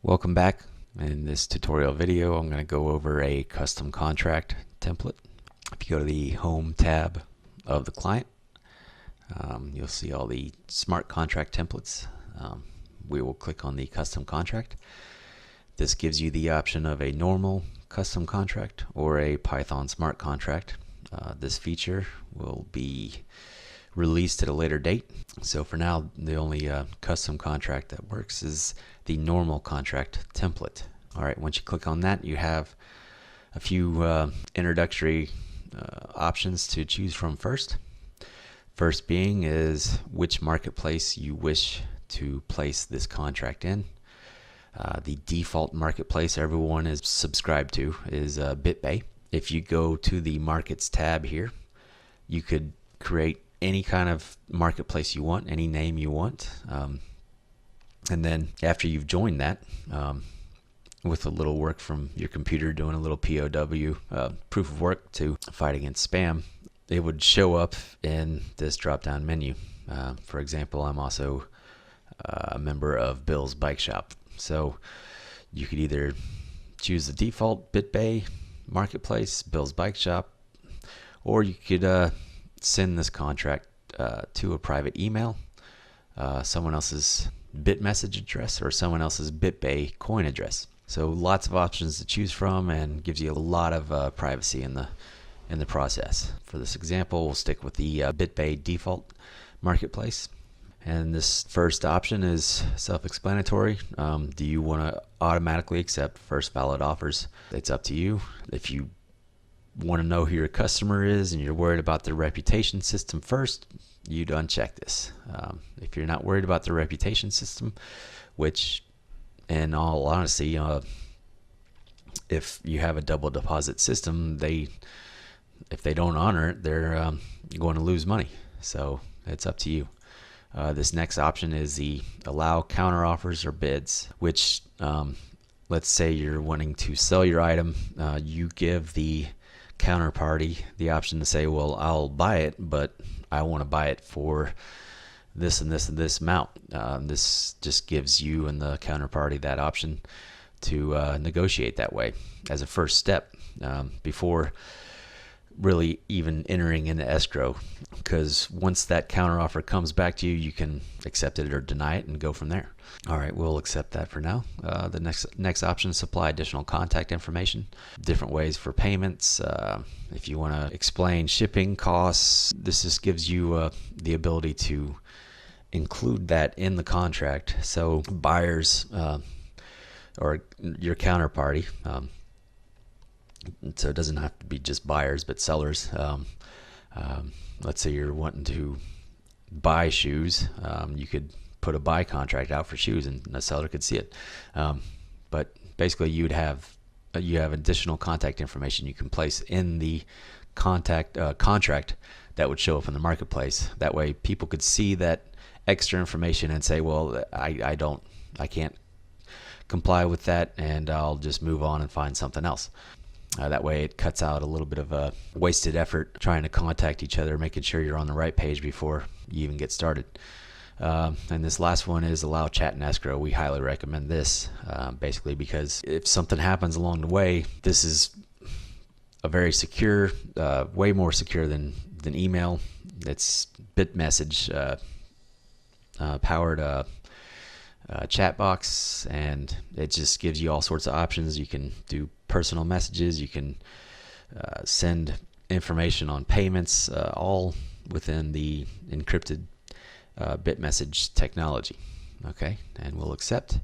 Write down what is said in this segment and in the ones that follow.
Welcome back. In this tutorial video, I'm going to go over a custom contract template. If you go to the Home tab of the client, you'll see all the smart contract templates. We will click on the custom contract. This gives you the option of a normal custom contract or a Python smart contract. This feature will be released at a later date. So for now, the only custom contract that works is the normal contract template. All right, once you click on that, you have a few introductory options to choose from first. First being is which marketplace you wish to place this contract in. The default marketplace everyone is subscribed to is BitBay. If you go to the Markets tab here, you could create any kind of marketplace you want, any name you want. And then after you've joined that, with a little work from your computer, doing a little POW, proof of work to fight against spam, it would show up in this drop-down menu. For example, I'm also a member of Bill's Bike Shop. So you could either choose the default BitBay marketplace, Bill's Bike Shop, or you could send this contract to a private email, someone else's BitMessage address, or someone else's BitBay coin address. So lots of options to choose from, and gives you a lot of privacy in the process. For this example, we'll stick with the BitBay default marketplace. And this first option is self-explanatory. Do you want to automatically accept first valid offers? It's up to you. If you want to know who your customer is and you're worried about their reputation system first, you'd uncheck this. If you're not worried about the reputation system, which in all honesty, if you have a double deposit system, if they don't honor it, they're going to lose money. So it's up to you. This next option is the allow counter offers or bids, which let's say you're wanting to sell your item. You give the counterparty the option to say, well, I'll buy it, but I want to buy it for this and this and this amount. This just gives you and the counterparty that option to negotiate that way as a first step before really even entering into escrow, because once that counteroffer comes back to you, you can accept it or deny it and go from there. All right, we'll accept that for now. The next option, supply additional contact information, different ways for payments. If you want to explain shipping costs, this just gives you the ability to include that in the contract, so buyers or your counterparty, so it doesn't have to be just buyers, but sellers. Let's say you're wanting to buy shoes. You could put a buy contract out for shoes, and the seller could see it. But basically, you have additional contact information you can place in the contract that would show up in the marketplace. That way, people could see that extra information and say, "Well, I can't comply with that, and I'll just move on and find something else." That way it cuts out a little bit of a wasted effort trying to contact each other, making sure you're on the right page before you even get started. And this last one is allow chat and escrow. We highly recommend this, basically because if something happens along the way, this is a very secure, way more secure than email. It's BitMessage powered chat box, and it just gives you all sorts of options. You can do personal messages, you can send information on payments, all within the encrypted BitMessage technology. Okay, and we'll accept.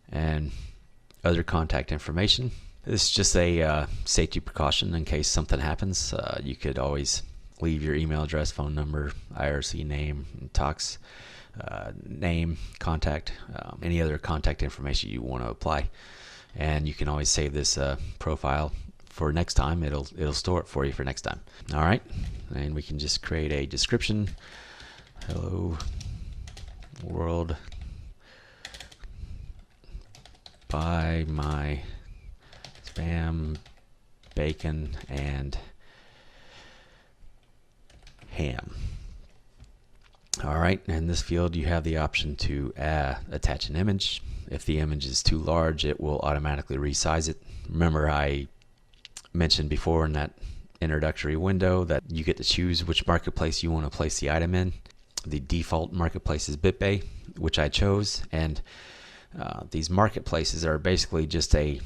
And other contact information, this is just a safety precaution in case something happens. You could always leave your email address, phone number, IRC name, Tox name, contact, any other contact information you want to apply, and you can always save this profile for next time. It'll store it for you for next time. All right, and we can just create a description. Hello world, buy my spam, bacon, and ham. All right, in this field you have the option to attach an image. If the image is too large, it will automatically resize it. Remember, I mentioned before in that introductory window that you get to choose which marketplace you want to place the item in. The default marketplace is BitBay, which I chose, and these marketplaces are basically just they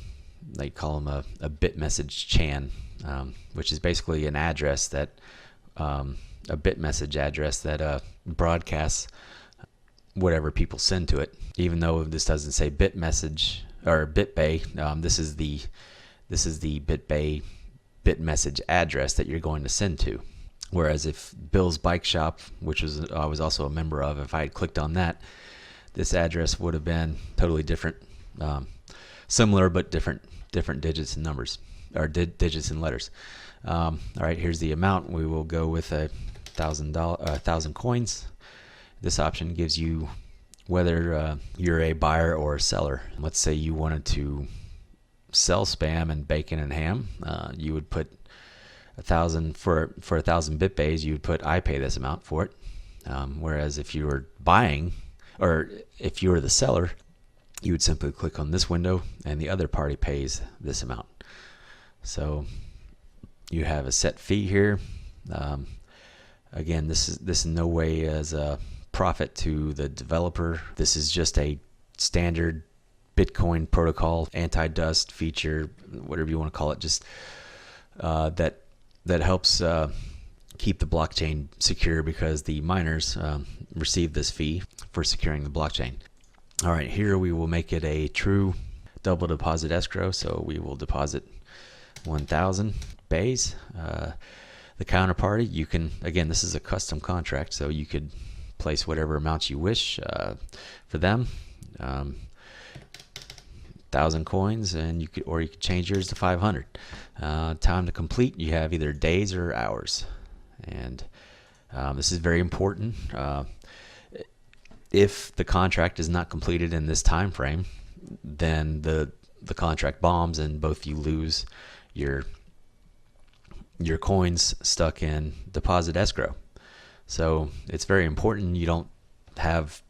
call them a bit message chan, which is basically an address that a bit message address that broadcasts whatever people send to it. Even though this doesn't say bit message or BitBay, this is the BitBay bit message address that you're going to send to. Whereas if Bill's Bike Shop, which I was also a member of, if I had clicked on that, this address would have been totally different, similar but different digits and numbers, or digits and letters. All right, here's the amount. We will go with $1,000 coins. This option gives you whether you're a buyer or a seller. Let's say you wanted to sell Spam and bacon and ham. You would put 1,000 for 1,000 BitBays. You would put I pay this amount for it. Whereas if you were buying, or if you were the seller, you would simply click on this window and the other party pays this amount. So you have a set fee here. Again, this is no way as a profit to the developer. This is just a standard Bitcoin protocol anti-dust feature, whatever you want to call it, just that helps keep the blockchain secure, because the miners receive this fee for securing the blockchain. All right, here we will make it a true double deposit escrow. So we will deposit 1,000 bays. The counterparty, you can, again, this is a custom contract, so you could place whatever amounts you wish for them. 1,000 coins, and you could change yours to 500. Time to complete, you have either days or hours, and this is very important. If the contract is not completed in this time frame, then the contract bombs and both you lose your coins stuck in deposit escrow. So it's very important you don't have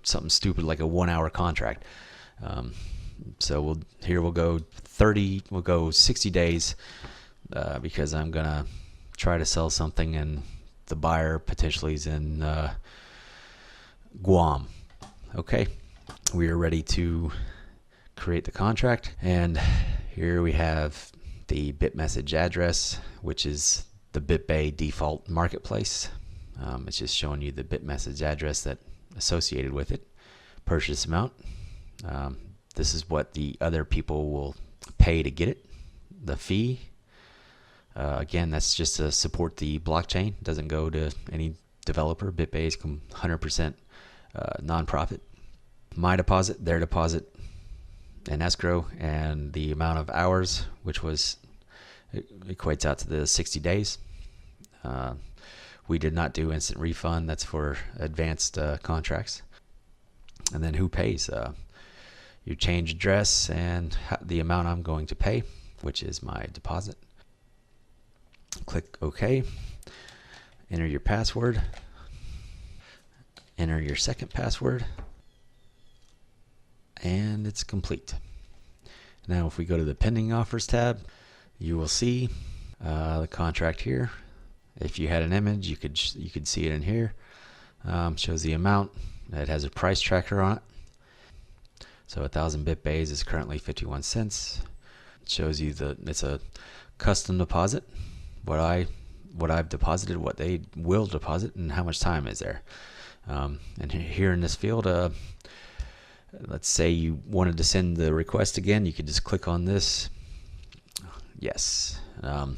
something stupid like a 1-hour contract. So we'll go 60 days because I'm gonna try to sell something and the buyer potentially is in Guam. Okay, we are ready to create the contract, and here we have the BitMessage address, which is the BitBay default marketplace. It's just showing you the BitMessage address that associated with it. Purchase amount. This is what the other people will pay to get it. The fee. Again, that's just to support the blockchain. It doesn't go to any developer. BitBay is 100% non-profit. My deposit, their deposit, and escrow, and the amount of hours, which equates out to the 60 days. We did not do instant refund. That's for advanced contracts. And then who pays? Your change address and the amount I'm going to pay, which is my deposit. Click OK. Enter your password. Enter your second password. And it's complete. Now if we go to the pending offers tab, you will see the contract here. If you had an image, you could see it in here. Shows the amount. It has a price tracker on it. So 1,000 BitBays is currently 51 cents. It shows you it's a custom deposit. What I've deposited, what they will deposit, and how much time is there. And here in this field, let's say you wanted to send the request again, you could just click on this. Yes. And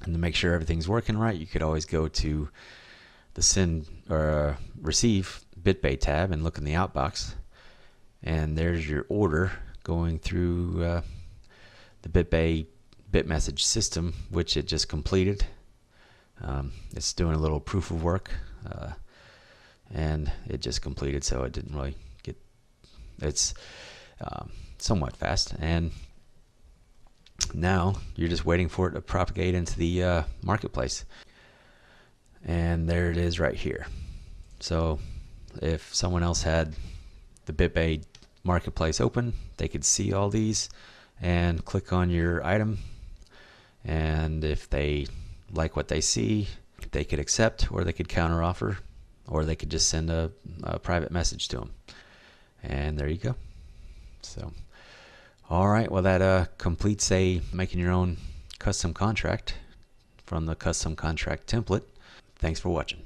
to make sure everything's working right, you could always go to the send or receive BitBay tab and look in the outbox. And there's your order going through the BitBay BitMessage system, which it just completed. It's doing a little proof of work, and it just completed, so it didn't really get. It's somewhat fast, and now you're just waiting for it to propagate into the marketplace. And there it is right here. So if someone else had the BitBay marketplace open, they could see all these and click on your item, and if they like what they see, they could accept, or they could counter offer, or they could just send a private message to them. And there you go. So all right, well, that completes making your own custom contract from the custom contract template. Thanks for watching.